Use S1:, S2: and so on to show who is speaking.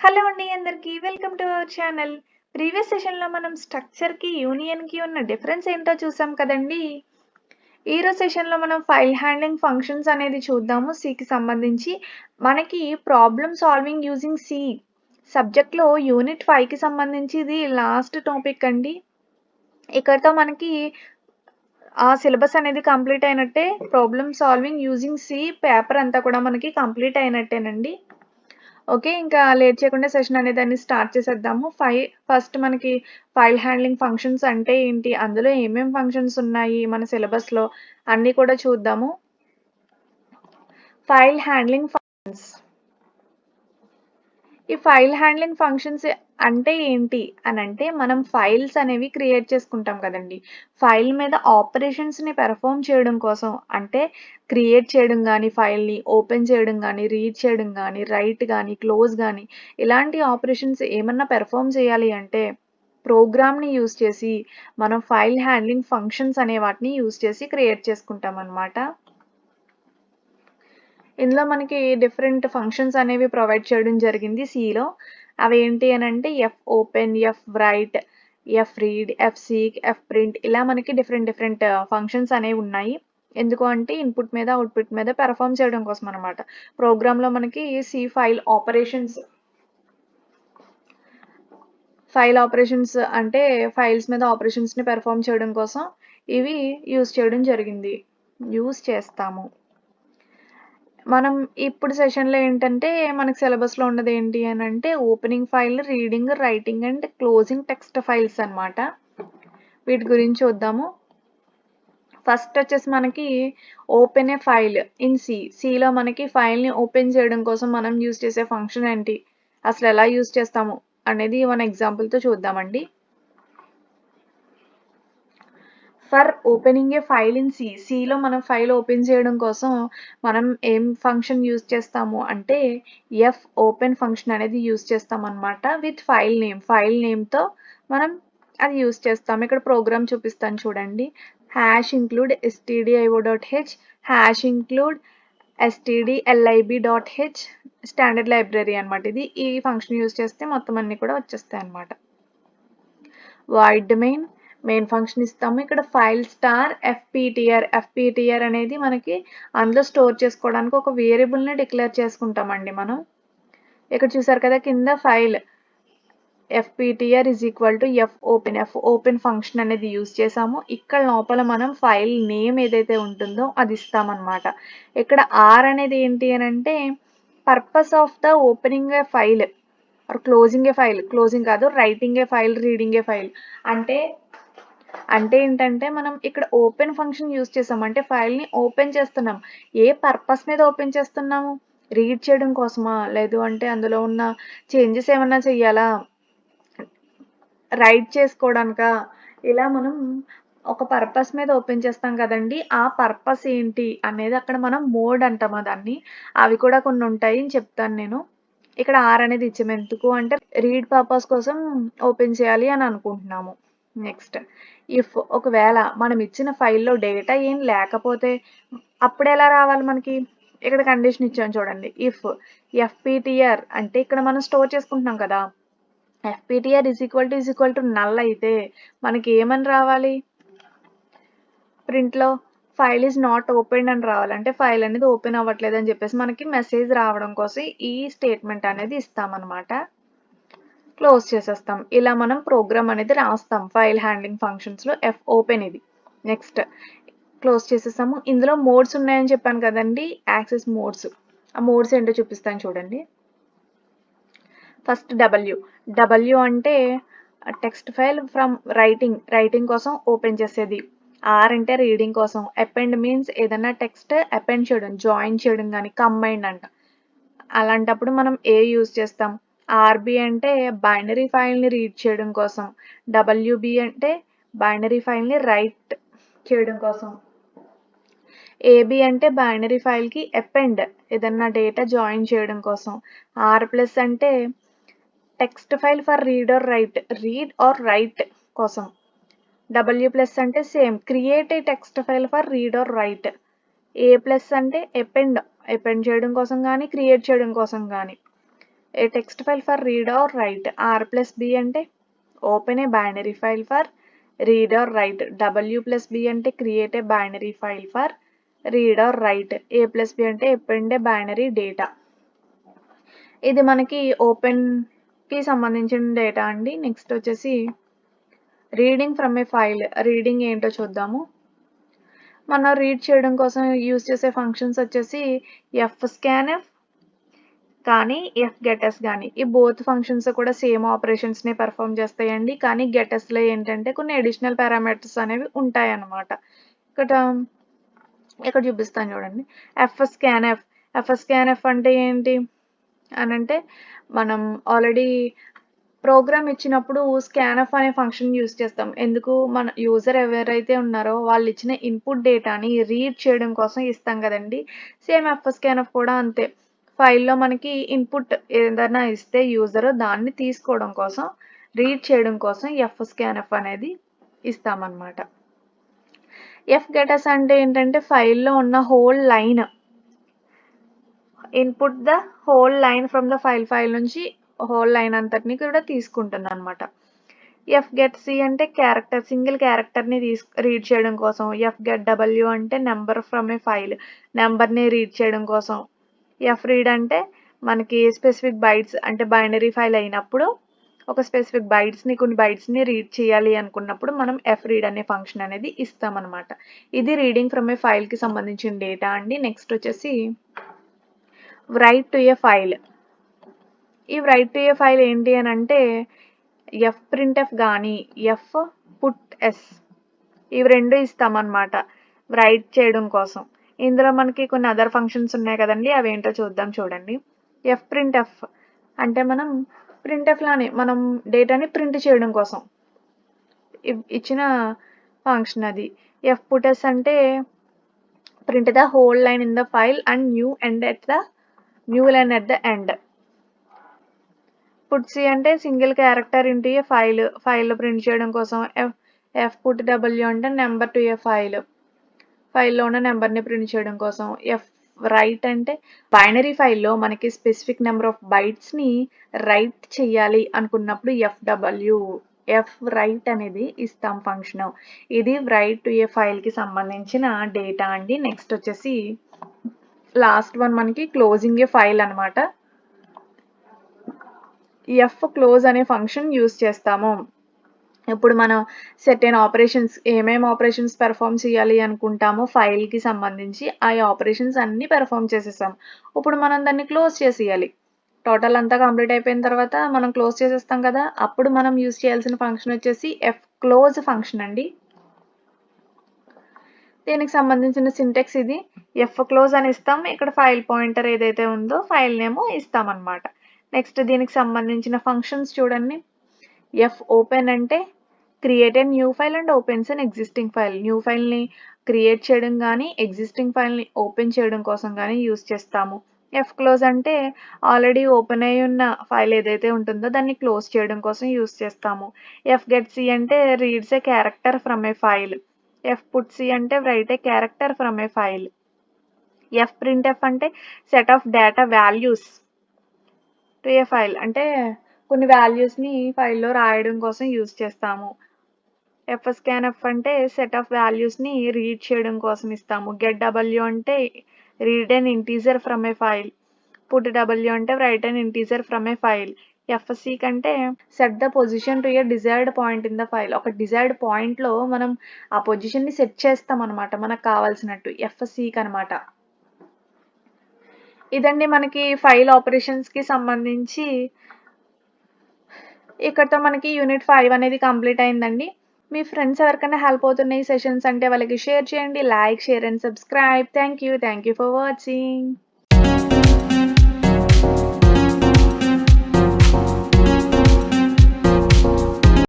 S1: Hello అండి అందరికీ welcome to our channel. Previous సెషన్‌లో మనం స్ట్రక్చర్‌కి, యూనియన్‌కి ఉన్న డిఫరెన్స్ ఏంటో చూసాం కదండీ! ఈరోజు సెషన్‌లో మనం ఫైల్ హ్యాండ్లింగ్ ఫంక్షన్స్ అనేది చూద్దాము సికి సంబంధించి. మనకి ప్రాబ్లమ్ సాల్వింగ్ యూజింగ్ సి సబ్జెక్ట్‌లో యూనిట్ 5కి సంబంధించి ఇది లాస్ట్ టాపిక్ అండి. ఇక్కడితో మనకి ఆ సిలబస్ అనేది కంప్లీట్ అయినట్టే. Problem solving using C paper అంతా కూడా మనకి కంప్లీట్ అయినట్టేనండి. ఓకే. ఇంకా లేట్ చేయకుండా సెషన్ అనేదాన్ని స్టార్ట్ చేసేద్దాము. ఫస్ట్ మనకి ఫైల్ హ్యాండ్లింగ్ ఫంక్షన్స్ అంటే ఏంటి? అందులో ఏమేం ఫంక్షన్స్ ఉన్నాయి మన సిలబస్‌లో అన్నీ కూడా చూద్దాము. File handling functions. ఈ ఫైల్ హ్యాండ్లింగ్ ఫంక్షన్స్ అంటే ఏంటి అనంటే, మనం ఫైల్స్ అనేవి క్రియేట్ చేసుకుంటాం కదండీ! ఫైల్ మీద ఆపరేషన్స్‌ని పెర్ఫార్మ్ చేయడం కోసం అంటే క్రియేట్ చేయడం గానీ, ఫైల్‌ని ఓపెన్ చేయడం గానీ, రీడ్ చేయడం గానీ, రైట్ గానీ, క్లోజ్ గానీ ఇలాంటి ఆపరేషన్స్ ఏమన్నా పెర్ఫార్మ్ చేయాలి అంటే ప్రోగ్రామ్‌ని యూజ్ చేసి మనం ఫైల్ హ్యాండ్లింగ్ ఫంక్షన్స్ అనే వాటిని యూజ్ చేసి క్రియేట్ చేసుకుంటామనమాట. ఇందులో మనకి డిఫరెంట్ ఫంక్షన్స్ అనేవి ప్రొవైడ్ చేయడం జరిగింది సిలో. అవేంటి అనంటే F open, F right, F read, F seek, F print ఇలా మనకి డిఫరెంట్ ఫంక్షన్స్ అనేవి ఉన్నాయి. ఎందుకు అంటే ఇన్పుట్ మీద, అవుట్పుట్ మీద పెర్ఫార్మ్ చేయడం కోసం అనమాట. ప్రోగ్రామ్‌లో మనకి సి ఫైల్ ఆపరేషన్స్ అంటే ఫైల్స్ మీద ఆపరేషన్స్‌ని పెర్ఫార్మ్ చేయడం కోసం ఇవి యూజ్ చేస్తాము. మనం ఇప్పుడు సెషన్‌లో ఏంటంటే, మనకి సిలబస్‌లో ఉన్నదేంటి అనంటే, opening file, reading, writing and closing text files అనమాట. వీటి గురించి చూద్దాము. ఫస్ట్ వచ్చేసి మనకి open a file in C. సిలో మనకి ఫైల్‌ని ఓపెన్ చేయడం కోసం మనం యూజ్ చేసే ఫంక్షన్ ఏంటి? అసలు ఎలా యూజ్ చేస్తాము? అనేది మన ఎగ్జాంపుల్‌తో చూద్దామండి. For opening a file in C. సిలో మనం ఫైల్ ఓపెన్ చేయడం కోసం మనం ఏం ఫంక్షన్ యూజ్ చేస్తాము అంటే ఎఫ్ ఓపెన్ ఫంక్షన్ అనేది యూజ్ చేస్తామన్నమాట విత్ ఫైల్ నేమ్. ఫైల్ నేమ్‌తో మనం అది యూజ్ చేస్తాం. ఇక్కడ ప్రోగ్రామ్ చూపిస్తాను చూడండి. #include stdio.h #include stdlib.h standard library అనమాట ఇది. ఈ ఫంక్షన్ యూజ్ చేస్తే మొత్తం అన్నీ కూడా వచ్చేస్తాయి అనమాట. వాయిడ్ మెయిన్ ఫంక్షన్ ఇస్తాము. ఇక్కడ ఫైల్ స్టార్ ఎఫ్పిటిఆర్ అనేది మనకి అందులో స్టోర్ చేసుకోవడానికి ఒక వేరియబుల్‌ని డిక్లేర్ చేసుకుంటామండి మనం. ఇక్కడ చూసారు కదా కింద ఫైల్ ఎఫ్పిటిఆర్ ఎఫ్ ఓపెన్ ఫంక్షన్ అనేది యూజ్ చేసాము. ఇక్కడ లోపల మనం ఫైల్ నేమ్ ఏదైతే ఉంటుందో అది ఇస్తామన్నమాట. ఇక్కడ ఆర్ అనేది ఏంటి అనంటే purpose of the opening a file or closing a file. Closing కాదు, writing a file, reading a file. అంటే ఏంటంటే మనం ఇక్కడ ఓపెన్ ఫంక్షన్ యూజ్ చేసాం. అంటే ఫైల్‌ని ఓపెన్ చేస్తున్నాం. ఏ పర్పస్ మీద ఓపెన్ చేస్తున్నాము? రీడ్ చేయడం కోసమా? లేదు అంటే అందులో ఉన్న చేంజెస్ ఏమన్నా చెయ్యాలా? రైట్ చేసుకోవడానికా? ఇలా మనం ఒక పర్పస్ మీద ఓపెన్ చేస్తాం కదండీ! ఆ పర్పస్ ఏంటి అనేది అక్కడ మనం మోడ్ అంటాము దాన్ని. అవి కూడా కొన్ని ఉంటాయి చెప్తాను నేను. ఇక్కడ ఆర్ అనేది ఇచ్చాము. ఎందుకు అంటే రీడ్ పర్పస్ కోసం ఓపెన్ చేయాలి అని అనుకుంటున్నాము. నెక్స్ట్ ఇఫ్ ఒకవేళ మనం ఇచ్చిన ఫైల్‌లో డేటా ఏం లేకపోతే అప్పుడెలా రావాలి మనకి? ఇక్కడ కండిషన్ ఇచ్చాను చూడండి. ఇఫ్ ఎఫ్‌పిటిఆర్ అంటే ఇక్కడ మనం స్టోర్ చేసుకుంటున్నాం కదా! ఎఫ్‌పిటిఆర్ నల్ అయితే మనకి ఏమని రావాలి? ప్రింట్‌లో ఫైల్ ఈజ్ నాట్ ఓపెన్డ్ అని రావాలి. అంటే ఫైల్ అనేది ఓపెన్ అవ్వట్లేదు అని చెప్పేసి మనకి మెసేజ్ రావడం కోసం ఈ స్టేట్మెంట్ అనేది ఇస్తామన్నమాట. క్లోజ్ చేసేస్తాం. ఇలా మనం ప్రోగ్రామ్ అనేది రాస్తాం ఫైల్ హ్యాండ్లింగ్ ఫంక్షన్స్‌లో ఎఫ్ ఓపెన్ ఇది. నెక్స్ట్ క్లోజ్ చేసేసాము. ఇందులో మోడ్స్ ఉన్నాయని చెప్పాను కదండీ! Access modes. ఆ మోడ్స్ ఏంటో చూపిస్తాను చూడండి. ఫస్ట్ డబ్ల్యూ అంటే టెక్స్ట్ ఫైల్ ఫ్రమ్ రైటింగ్ కోసం ఓపెన్ చేసేది. ఆర్ అంటే రీడింగ్ కోసం. అపెండ్ మీన్స్ ఏదైనా టెక్స్ట్ అపెండ్ చేయడం, జాయిన్ చేయడం గానీ, కంబైన్డ్ అంట. అలాంటప్పుడు మనం ఏ యూజ్ చేస్తాం. ఆర్బీ అంటే బైనరీ ఫైల్‌ని రీడ్ చేయడం కోసం. డబ్ల్యూబీ అంటే బైనరీ ఫైల్‌ని రైట్ చేయడం కోసం. ఏబీ అంటే బైనరీ ఫైల్‌కి అపెండ్ ఏదన్నా డేటా జాయిన్ చేయడం కోసం. ఆర్ ప్లస్ అంటే text file for read or write కోసం. డబ్ల్యూ ప్లస్ అంటే same create a text file for read or write. A plus అంటే అపెండ్ చేయడం కోసం కానీ, క్రియేట్ చేయడం కోసం కానీ. A text file for read or write. R+B అంటే open a binary file for read or write. W+B అంటే create a binary file for read or write. A+B అంటే ఎపెండ్ ఏ బైనరీ డేటా. ఇది మనకి ఓపెన్కి సంబంధించిన డేటా అండి. నెక్స్ట్ వచ్చేసి reading from a file. Reading ఏంటో చూద్దాము. మనం రీడ్ చేయడం కోసం యూజ్ చేసే ఫంక్షన్స్ వచ్చేసి fscanf కానీ fgetS కానీ ఈ బోత్ ఫంక్షన్స్ కూడా సేమ్ ఆపరేషన్స్ని పెర్ఫామ్ చేస్తాయండి. కానీ గెటెస్లో ఏంటంటే కొన్ని అడిషనల్ పారామీటర్స్ అనేవి ఉంటాయన్నమాట. ఇక్కడ చూపిస్తాను చూడండి. fscanf అంటే ఏంటి అని అంటే మనం ఆల్రెడీ ప్రోగ్రామ్ ఇచ్చినప్పుడు స్కాన్ఎఫ్ అనే ఫంక్షన్ యూజ్ చేస్తాం. ఎందుకు మన యూజర్ ఎవరైతే ఉన్నారో వాళ్ళు ఇచ్చిన ఇన్పుట్ డేటాని రీడ్ చేయడం కోసం ఇస్తాం కదండి. సేమ్ fscanf కూడా అంతే. ఫైల్లో మనకి ఇన్పుట్ ఏదైనా ఇస్తే యూజర్ దాన్ని తీసుకోవడం కోసం రీడ్ చేయడం కోసం fscanf అనేది ఇస్తామన్నమాట. fgetS అంటే ఏంటంటే ఫైల్లో ఉన్న whole line input the whole line from the file నుంచి హోల్ లైన్ అంతటిని కూడా తీసుకుంటుంది అనమాట. fgetC అంటే క్యారెక్టర్ సింగిల్ క్యారెక్టర్ని రీడ్ చేయడం కోసం. fgetW అంటే నెంబర్ ఫ్రమ్ ఏ ఫైల్ నెంబర్ని రీడ్ చేయడం కోసం. fread అంటే మనకి స్పెసిఫిక్ బైట్స్ అంటే బైనరీ ఫైల్ అయినప్పుడు ఒక స్పెసిఫిక్ బైట్స్ని కొన్ని బైట్స్ని రీడ్ చేయాలి అనుకున్నప్పుడు మనం fread అనే ఫంక్షన్ అనేది ఇస్తామన్నమాట. ఇది రీడింగ్ ఫ్రమ్ ఏ ఫైల్కి సంబంధించిన డేటా అండి. నెక్స్ట్ వచ్చేసి రైట్ టు ఏ ఫైల్. ఈ రైట్ టు ఏ ఫైల్ ఏంటి అని అంటే fprintf కానీ fputs ఇవి రెండు ఇస్తామన్నమాట రైట్ చేయడం కోసం. ఇందులో మనకి కొన్ని అదర్ ఫంక్షన్స్ ఉన్నాయి కదండి, అవి ఏంటో చూద్దాం చూడండి. fprintf అంటే మనం printf లానే మనం డేటాని ప్రింట్ చేయడం కోసం ఇచ్చిన ఫంక్షన్ అది. fputs అంటే print the whole line in the file and new line at the end. Putc అంటే సింగిల్ క్యారెక్టర్ ఇంటూ ఏ ఫైల్లో ప్రింట్ చేయడం కోసం. fputw అంటే నెంబర్ టు ఏ ఫైల్లో ఉన్న నెంబర్ని ప్రింట్ చేయడం కోసం. రైట్ అంటే బైనరీ ఫైల్లో మనకి స్పెసిఫిక్ నెంబర్ ఆఫ్ బైట్స్ని రైట్ చేయాలి అనుకున్నప్పుడు fwrite అనేది ఇస్తాం ఫంక్షన్. ఇది రైట్ టు ఏ ఫైల్కి సంబంధించిన డేటా అండి. నెక్స్ట్ వచ్చేసి లాస్ట్ వన్ మనకి క్లోజింగ్ ఏ ఫైల్ అనమాట. fclose అనే ఫంక్షన్ యూజ్ చేస్తాము. ఇప్పుడు మనం సెర్టైన్ ఆపరేషన్స్ ఏమేమి ఆపరేషన్స్ పెర్ఫామ్ చేయాలి అనుకుంటామో ఫైల్కి సంబంధించి ఆ ఆపరేషన్స్ అన్నీ పెర్ఫామ్ చేసేసాం. ఇప్పుడు మనం దాన్ని క్లోజ్ చేసేయాలి. టోటల్ అంతా కంప్లీట్ అయిపోయిన తర్వాత మనం క్లోజ్ చేసేస్తాం కదా, అప్పుడు మనం యూజ్ చేయాల్సిన ఫంక్షన్ వచ్చేసి fclose ఫంక్షన్ అండి. దీనికి సంబంధించిన సింటెక్స్ ఇది. fclose అని ఇస్తాం. ఇక్కడ ఫైల్ పాయింటర్ ఏదైతే ఉందో ఫైల్ నేమ్ ఇస్తాం అన్నమాట. నెక్స్ట్ దీనికి సంబంధించిన ఫంక్షన్స్ చూడండి. fopen అంటే create a new file and opens an existing file. New ఫైల్ని క్రియేట్ చేయడం కానీ ఎగ్జిస్టింగ్ ఫైల్ని ఓపెన్ చేయడం కోసం కానీ యూజ్ చేస్తాము. fclose అంటే ఆల్రెడీ ఓపెన్ అయి ఉన్న ఫైల్ ఏదైతే ఉంటుందో దాన్ని క్లోజ్ చేయడం కోసం యూజ్ చేస్తాము. fgetC అంటే reads a character from a file. fputc అంటే write a character from a file. fprintf అంటే set of data values to a file అంటే కొన్ని వాల్యూస్ని ఫైల్లో రాయడం కోసం యూజ్ చేస్తాము. fscanf అంటే సెట్ ఆఫ్ వాల్యూస్ని రీడ్ చేయడం కోసం ఇస్తాము. getw అంటే read an integer from a file. putw అంటే write an integer from a file. fseek అంటే set the position to A desired point in the file. ఒక డిజైర్డ్ పాయింట్లో మనం ఆ పొజిషన్ని సెట్ చేస్తాం అనమాట మనకు కావాల్సినట్టు. fseek అనమాట. ఇదండి మనకి ఫైల్ ఆపరేషన్స్కి సంబంధించి. ఇక్కడతో మనకి యూనిట్ 5 అనేది కంప్లీట్ అయిందండి. మీ ఫ్రెండ్స్ ఎవరికైనా హెల్ప్ అవుతున్న ఈ సెషన్స్ అంటే వాళ్ళకి షేర్ చేయండి. Like, share and subscribe. Thank you for watching.